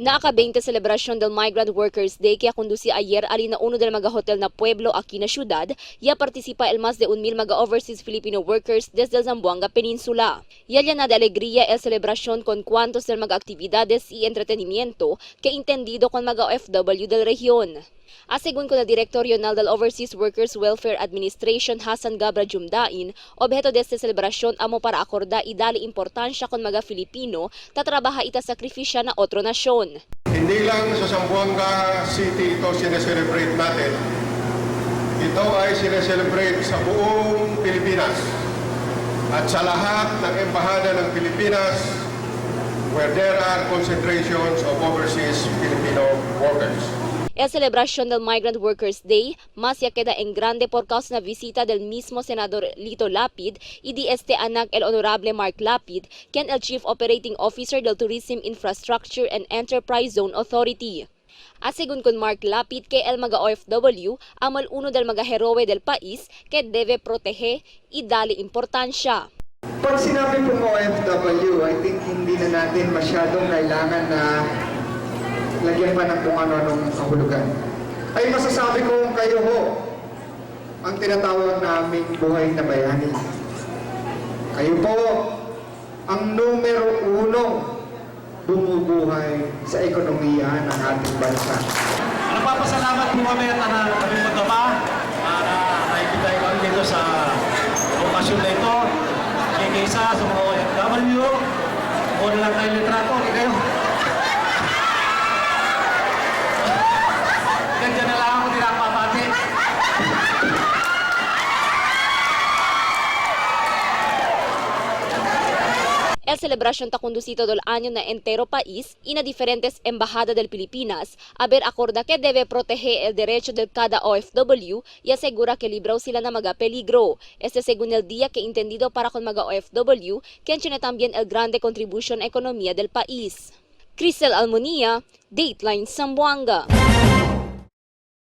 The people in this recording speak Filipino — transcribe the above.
Naaka-20 celebrasyon del Migrant Workers Day que conduci ayer alina uno del mga-hotel na pueblo Aqui na Ciudad, ya participa el más de 1,000 mga-overseas Filipino workers desde el Zamboanga Peninsula. Ya llena de alegría el celebración con cuantos del mga-actividades y entretenimiento que entendido con mga-OFW del región. Asegun ko na Director Regional del Overseas Workers Welfare Administration Hasan Gabra Jumdain, objeto deste celebrasyon amo para akorda idali importansya kon mga Filipino tatrabaha ita sakrifisya na otro nasyon. Hindi lang sa Zamboanga City ito sineselebrate natin. Ito ay sineselebrate sa buong Pilipinas at sa lahat ng embahada ng Pilipinas where there are concentrations of overseas Filipino workers. El celebración del Migrant Workers Day más ya queda en grande por causa na visita del mismo Senador Lito Lapid y de este Anak el Honorable Mark Lapid, quien el Chief Operating Officer del Tourism Infrastructure and Enterprise Zone Authority. Asegun con Mark Lapid que el mga OFW amal uno del mga heroe del país que debe proteger y dali importansya. Pag sinabi pong OFW, I think hindi na natin masyadong kailangan na lagyan pa ng kung ano-anong kahulugan. Ay masasabi ko kayo ho, ang tinatawag naming buhay na bayani. Kayo po, ang numero 1 bumubuhay sa ekonomiya ng ating bansa. Nagpapasalamat po kami at kami magkama na naibigay kami dito sa okasyon na ito. Kaysa sa mga OFW, muna lang tayo litrato, hindi kayo. Ganyan na lang ako dinapapati. El celebración ta conducido del año na entero país y na diferentes embajada del Pilipinas haber acorda que debe proteger el derecho de cada OFW y asegura que libraw sila na mga peligro. Este según el día que entendido para con mga OFW, quien tiene también el grande contribución a economía del país. Crisel Almonía, Dateline, Zamboanga.